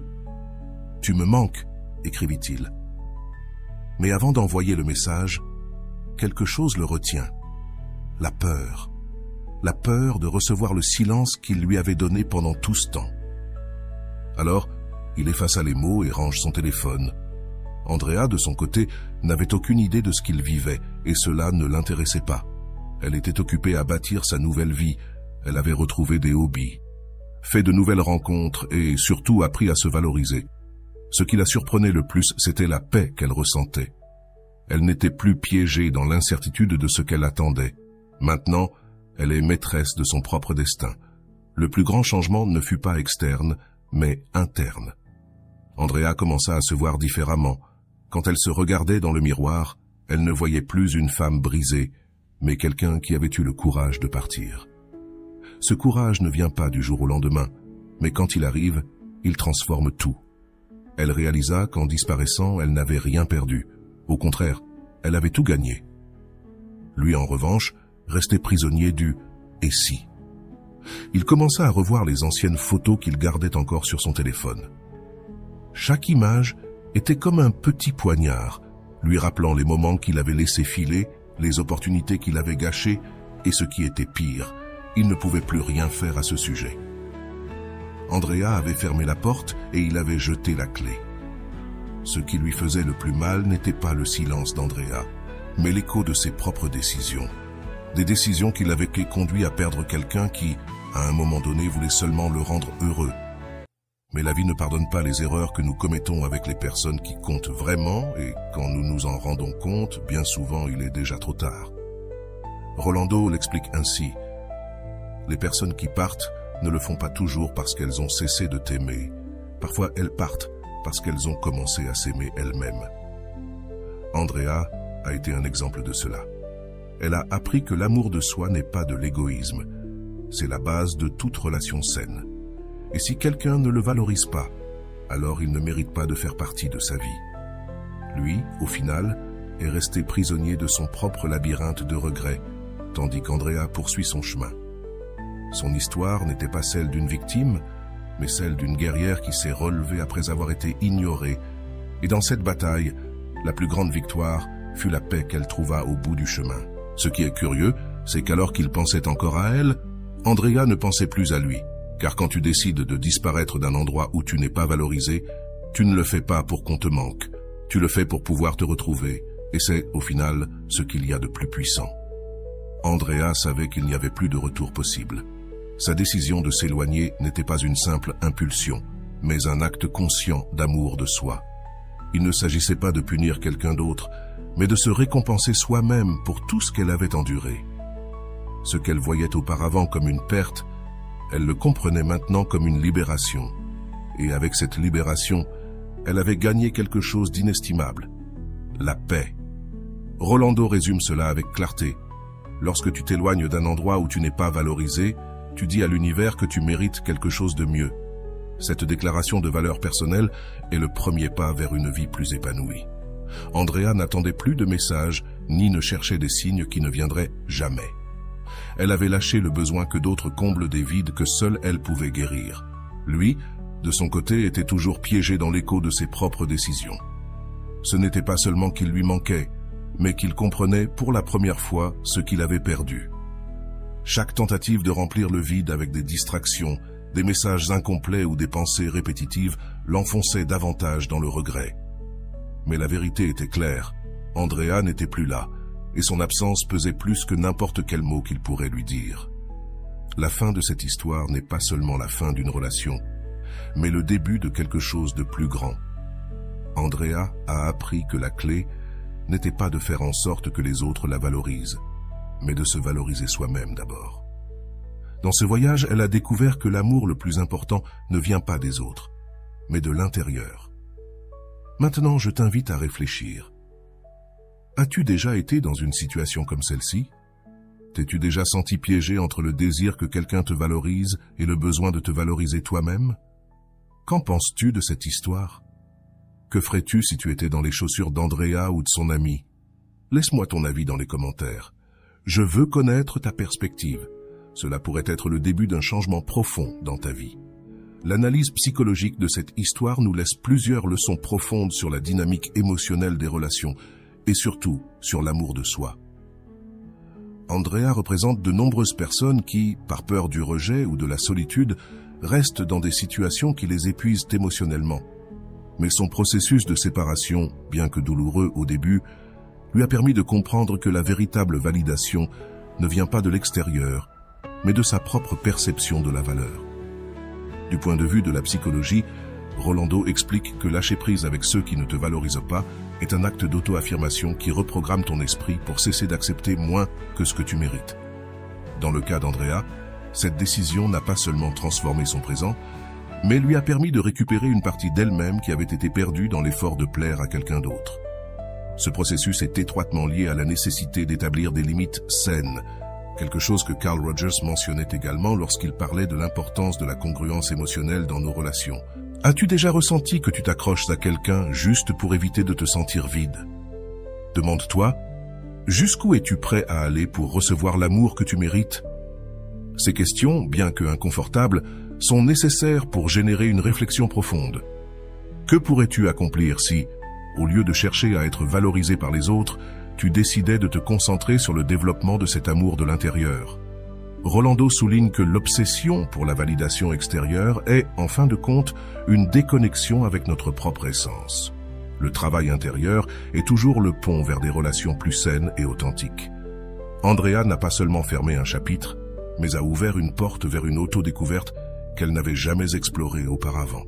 Tu me manques » écrivit-il. Mais avant d'envoyer le message, quelque chose le retient. La peur. La peur de recevoir le silence qu'il lui avait donné pendant tout ce temps. Alors, il effaça les mots et range son téléphone. Andrea, de son côté, n'avait aucune idée de ce qu'il vivait, et cela ne l'intéressait pas. Elle était occupée à bâtir sa nouvelle vie. Elle avait retrouvé des hobbies, fait de nouvelles rencontres et surtout appris à se valoriser. Ce qui la surprenait le plus, c'était la paix qu'elle ressentait. Elle n'était plus piégée dans l'incertitude de ce qu'elle attendait. Maintenant, elle est maîtresse de son propre destin. Le plus grand changement ne fut pas externe, mais interne. Andrea commença à se voir différemment. Quand elle se regardait dans le miroir, elle ne voyait plus une femme brisée, mais quelqu'un qui avait eu le courage de partir. Ce courage ne vient pas du jour au lendemain, mais quand il arrive, il transforme tout. Elle réalisa qu'en disparaissant, elle n'avait rien perdu. Au contraire, elle avait tout gagné. Lui, en revanche, restait prisonnier du « et si ». Il commença à revoir les anciennes photos qu'il gardait encore sur son téléphone. Chaque image était comme un petit poignard, lui rappelant les moments qu'il avait laissés filer, les opportunités qu'il avait gâchées, et ce qui était pire, il ne pouvait plus rien faire à ce sujet. Andrea avait fermé la porte et il avait jeté la clé. Ce qui lui faisait le plus mal n'était pas le silence d'Andrea, mais l'écho de ses propres décisions. Des décisions qui l'avaient conduit à perdre quelqu'un qui, à un moment donné, voulait seulement le rendre heureux. Mais la vie ne pardonne pas les erreurs que nous commettons avec les personnes qui comptent vraiment, et quand nous nous en rendons compte, bien souvent il est déjà trop tard. Rolando l'explique ainsi. Les personnes qui partent ne le font pas toujours parce qu'elles ont cessé de t'aimer. Parfois elles partent parce qu'elles ont commencé à s'aimer elles-mêmes. Andrea a été un exemple de cela. Elle a appris que l'amour de soi n'est pas de l'égoïsme. C'est la base de toute relation saine. Et si quelqu'un ne le valorise pas, alors il ne mérite pas de faire partie de sa vie. Lui, au final, est resté prisonnier de son propre labyrinthe de regrets, tandis qu'Andrea poursuit son chemin. Son histoire n'était pas celle d'une victime, mais celle d'une guerrière qui s'est relevée après avoir été ignorée. Et dans cette bataille, la plus grande victoire fut la paix qu'elle trouva au bout du chemin. Ce qui est curieux, c'est qu'alors qu'il pensait encore à elle, Andrea ne pensait plus à lui. Car quand tu décides de disparaître d'un endroit où tu n'es pas valorisé, tu ne le fais pas pour qu'on te manque. Tu le fais pour pouvoir te retrouver. Et c'est, au final, ce qu'il y a de plus puissant. Andrea savait qu'il n'y avait plus de retour possible. Sa décision de s'éloigner n'était pas une simple impulsion, mais un acte conscient d'amour de soi. Il ne s'agissait pas de punir quelqu'un d'autre, mais de se récompenser soi-même pour tout ce qu'elle avait enduré. Ce qu'elle voyait auparavant comme une perte, elle le comprenait maintenant comme une libération. Et avec cette libération, elle avait gagné quelque chose d'inestimable. La paix. Rolando résume cela avec clarté. Lorsque tu t'éloignes d'un endroit où tu n'es pas valorisé, tu dis à l'univers que tu mérites quelque chose de mieux. Cette déclaration de valeur personnelle est le premier pas vers une vie plus épanouie. Andrea n'attendait plus de messages, ni ne cherchait des signes qui ne viendraient jamais. Elle avait lâché le besoin que d'autres comblent des vides que seule elle pouvait guérir. Lui, de son côté, était toujours piégé dans l'écho de ses propres décisions. Ce n'était pas seulement qu'il lui manquait, mais qu'il comprenait pour la première fois ce qu'il avait perdu. Chaque tentative de remplir le vide avec des distractions, des messages incomplets ou des pensées répétitives l'enfonçait davantage dans le regret. Mais la vérité était claire, Andrea n'était plus là, et son absence pesait plus que n'importe quel mot qu'il pourrait lui dire. La fin de cette histoire n'est pas seulement la fin d'une relation, mais le début de quelque chose de plus grand. Andrea a appris que la clé n'était pas de faire en sorte que les autres la valorisent, mais de se valoriser soi-même d'abord. Dans ce voyage, elle a découvert que l'amour le plus important ne vient pas des autres, mais de l'intérieur. Maintenant, je t'invite à réfléchir. As-tu déjà été dans une situation comme celle-ci? T'es-tu déjà senti piégé entre le désir que quelqu'un te valorise et le besoin de te valoriser toi-même? Qu'en penses-tu de cette histoire? Que ferais-tu si tu étais dans les chaussures d'Andrea ou de son ami? Laisse-moi ton avis dans les commentaires. Je veux connaître ta perspective. Cela pourrait être le début d'un changement profond dans ta vie. L'analyse psychologique de cette histoire nous laisse plusieurs leçons profondes sur la dynamique émotionnelle des relations et surtout sur l'amour de soi. Andrea représente de nombreuses personnes qui, par peur du rejet ou de la solitude, restent dans des situations qui les épuisent émotionnellement. Mais son processus de séparation, bien que douloureux au début, lui a permis de comprendre que la véritable validation ne vient pas de l'extérieur, mais de sa propre perception de la valeur. Du point de vue de la psychologie, Rolando explique que lâcher prise avec ceux qui ne te valorisent pas est un acte d'auto-affirmation qui reprogramme ton esprit pour cesser d'accepter moins que ce que tu mérites. Dans le cas d'Andrea, cette décision n'a pas seulement transformé son présent, mais lui a permis de récupérer une partie d'elle-même qui avait été perdue dans l'effort de plaire à quelqu'un d'autre. Ce processus est étroitement lié à la nécessité d'établir des limites saines, quelque chose que Carl Rogers mentionnait également lorsqu'il parlait de l'importance de la congruence émotionnelle dans nos relations. As-tu déjà ressenti que tu t'accroches à quelqu'un juste pour éviter de te sentir vide? Demande-toi, jusqu'où es-tu prêt à aller pour recevoir l'amour que tu mérites? Ces questions, bien que inconfortables, sont nécessaires pour générer une réflexion profonde. Que pourrais-tu accomplir si, au lieu de chercher à être valorisé par les autres, tu décidais de te concentrer sur le développement de cet amour de l'intérieur? Rolando souligne que l'obsession pour la validation extérieure est, en fin de compte, une déconnexion avec notre propre essence. Le travail intérieur est toujours le pont vers des relations plus saines et authentiques. Andrea n'a pas seulement fermé un chapitre, mais a ouvert une porte vers une autodécouverte qu'elle n'avait jamais explorée auparavant.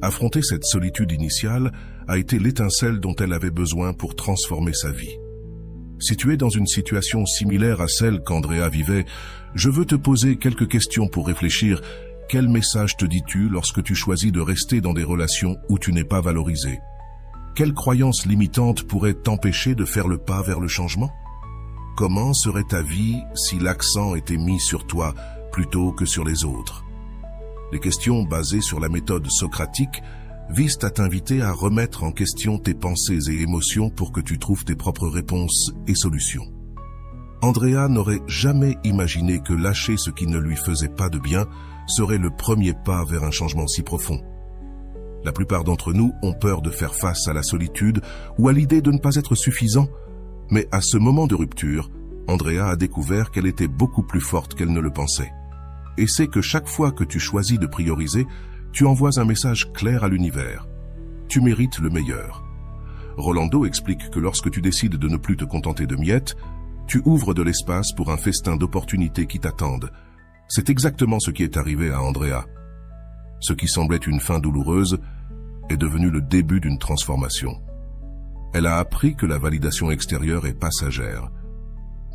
Affronter cette solitude initiale a été l'étincelle dont elle avait besoin pour transformer sa vie. Si tu es dans une situation similaire à celle qu'Andrea vivait, je veux te poser quelques questions pour réfléchir. Quel message te dis-tu lorsque tu choisis de rester dans des relations où tu n'es pas valorisé? Quelle croyance limitante pourrait t'empêcher de faire le pas vers le changement? Comment serait ta vie si l'accent était mis sur toi plutôt que sur les autres? Les questions basées sur la méthode socratique visent à t'inviter à remettre en question tes pensées et émotions pour que tu trouves tes propres réponses et solutions. Andrea n'aurait jamais imaginé que lâcher ce qui ne lui faisait pas de bien serait le premier pas vers un changement si profond. La plupart d'entre nous ont peur de faire face à la solitude ou à l'idée de ne pas être suffisant, mais à ce moment de rupture, Andrea a découvert qu'elle était beaucoup plus forte qu'elle ne le pensait. Et c'est que chaque fois que tu choisis de prioriser, tu envoies un message clair à l'univers. Tu mérites le meilleur. Rolando explique que lorsque tu décides de ne plus te contenter de miettes, tu ouvres de l'espace pour un festin d'opportunités qui t'attendent. C'est exactement ce qui est arrivé à Andrea. Ce qui semblait une fin douloureuse est devenu le début d'une transformation. Elle a appris que la validation extérieure est passagère,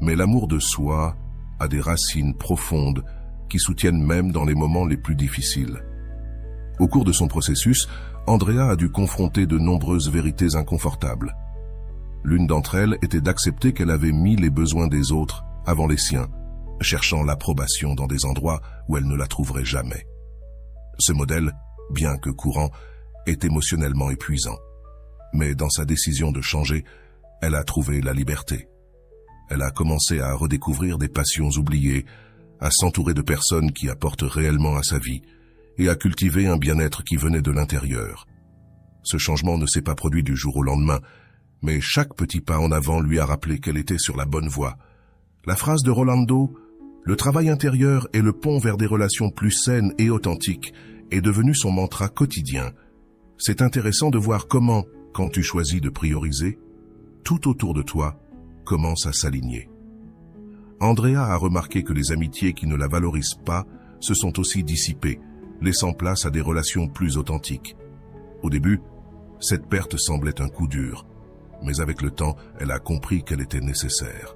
mais l'amour de soi a des racines profondes qui soutiennent même dans les moments les plus difficiles. Au cours de son processus, Andrea a dû confronter de nombreuses vérités inconfortables. L'une d'entre elles était d'accepter qu'elle avait mis les besoins des autres avant les siens, cherchant l'approbation dans des endroits où elle ne la trouverait jamais. Ce modèle, bien que courant, est émotionnellement épuisant. Mais dans sa décision de changer, elle a trouvé la liberté. Elle a commencé à redécouvrir des passions oubliées, à s'entourer de personnes qui apportent réellement à sa vie et à cultiver un bien-être qui venait de l'intérieur. Ce changement ne s'est pas produit du jour au lendemain, mais chaque petit pas en avant lui a rappelé qu'elle était sur la bonne voie. La phrase de Rolando, « Le travail intérieur est le pont vers des relations plus saines et authentiques » est devenu son mantra quotidien. C'est intéressant de voir comment, quand tu choisis de prioriser, tout autour de toi commence à s'aligner. Andrea a remarqué que les amitiés qui ne la valorisent pas se sont aussi dissipées, laissant place à des relations plus authentiques. Au début, cette perte semblait un coup dur, mais avec le temps, elle a compris qu'elle était nécessaire.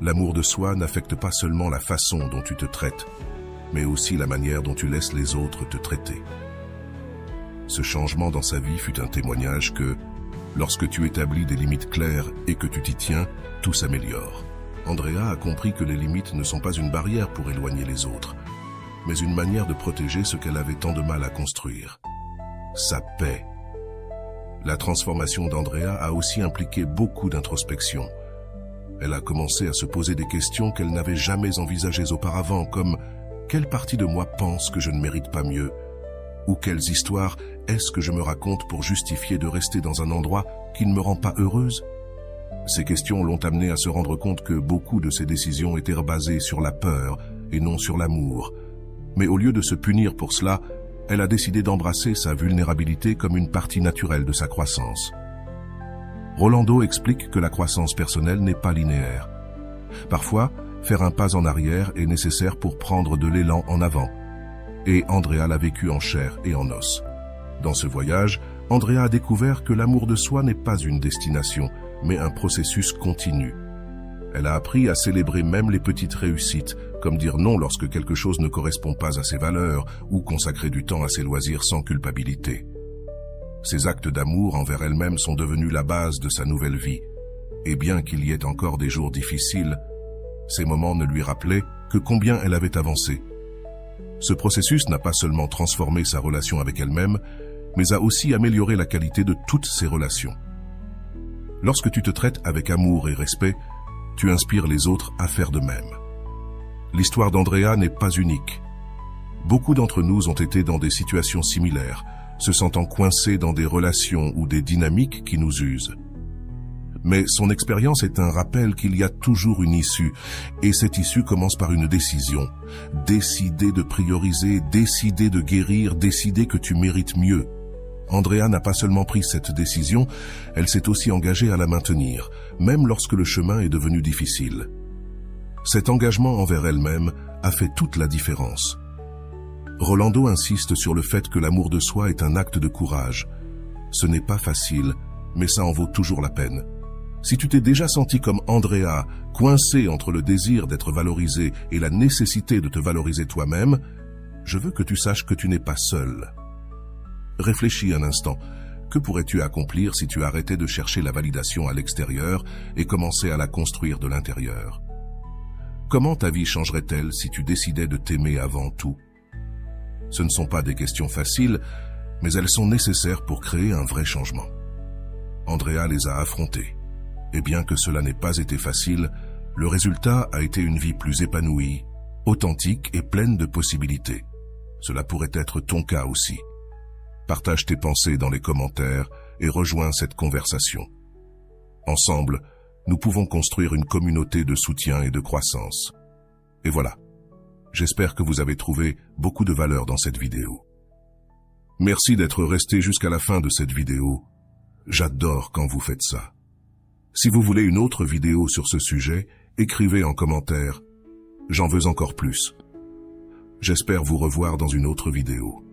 L'amour de soi n'affecte pas seulement la façon dont tu te traites, mais aussi la manière dont tu laisses les autres te traiter. Ce changement dans sa vie fut un témoignage que, lorsque tu établis des limites claires et que tu t'y tiens, tout s'améliore. Andrea a compris que les limites ne sont pas une barrière pour éloigner les autres, mais une manière de protéger ce qu'elle avait tant de mal à construire. Sa paix. La transformation d'Andrea a aussi impliqué beaucoup d'introspection. Elle a commencé à se poser des questions qu'elle n'avait jamais envisagées auparavant, comme « Quelle partie de moi pense que je ne mérite pas mieux ?» ou « Quelles histoires est-ce que je me raconte pour justifier de rester dans un endroit qui ne me rend pas heureuse ?» Ces questions l'ont amenée à se rendre compte que beaucoup de ses décisions étaient basées sur la peur et non sur l'amour. Mais au lieu de se punir pour cela, elle a décidé d'embrasser sa vulnérabilité comme une partie naturelle de sa croissance. Rolando explique que la croissance personnelle n'est pas linéaire. Parfois, faire un pas en arrière est nécessaire pour prendre de l'élan en avant. Et Andrea l'a vécu en chair et en os. Dans ce voyage, Andrea a découvert que l'amour de soi n'est pas une destination, mais un processus continu. Elle a appris à célébrer même les petites réussites, comme dire non lorsque quelque chose ne correspond pas à ses valeurs ou consacrer du temps à ses loisirs sans culpabilité. Ces actes d'amour envers elle-même sont devenus la base de sa nouvelle vie. Et bien qu'il y ait encore des jours difficiles, ces moments ne lui rappelaient que combien elle avait avancé. Ce processus n'a pas seulement transformé sa relation avec elle-même, mais a aussi amélioré la qualité de toutes ses relations. Lorsque tu te traites avec amour et respect, tu inspires les autres à faire de même. L'histoire d'Andrea n'est pas unique. Beaucoup d'entre nous ont été dans des situations similaires, se sentant coincés dans des relations ou des dynamiques qui nous usent. Mais son expérience est un rappel qu'il y a toujours une issue, et cette issue commence par une décision. Décider de prioriser, décider de guérir, décider que tu mérites mieux. Andrea n'a pas seulement pris cette décision, elle s'est aussi engagée à la maintenir, même lorsque le chemin est devenu difficile. Cet engagement envers elle-même a fait toute la différence. Rolando insiste sur le fait que l'amour de soi est un acte de courage. Ce n'est pas facile, mais ça en vaut toujours la peine. Si tu t'es déjà senti comme Andrea, coincé entre le désir d'être valorisé et la nécessité de te valoriser toi-même, je veux que tu saches que tu n'es pas seul. Réfléchis un instant. Que pourrais-tu accomplir si tu arrêtais de chercher la validation à l'extérieur et commençais à la construire de l'intérieur? Comment ta vie changerait-elle si tu décidais de t'aimer avant tout? Ce ne sont pas des questions faciles, mais elles sont nécessaires pour créer un vrai changement. Andrea les a affrontées. Et bien que cela n'ait pas été facile, le résultat a été une vie plus épanouie, authentique et pleine de possibilités. Cela pourrait être ton cas aussi. Partage tes pensées dans les commentaires et rejoins cette conversation. Ensemble, nous pouvons construire une communauté de soutien et de croissance. Et voilà. J'espère que vous avez trouvé beaucoup de valeur dans cette vidéo. Merci d'être resté jusqu'à la fin de cette vidéo. J'adore quand vous faites ça. Si vous voulez une autre vidéo sur ce sujet, écrivez en commentaire. J'en veux encore plus. J'espère vous revoir dans une autre vidéo.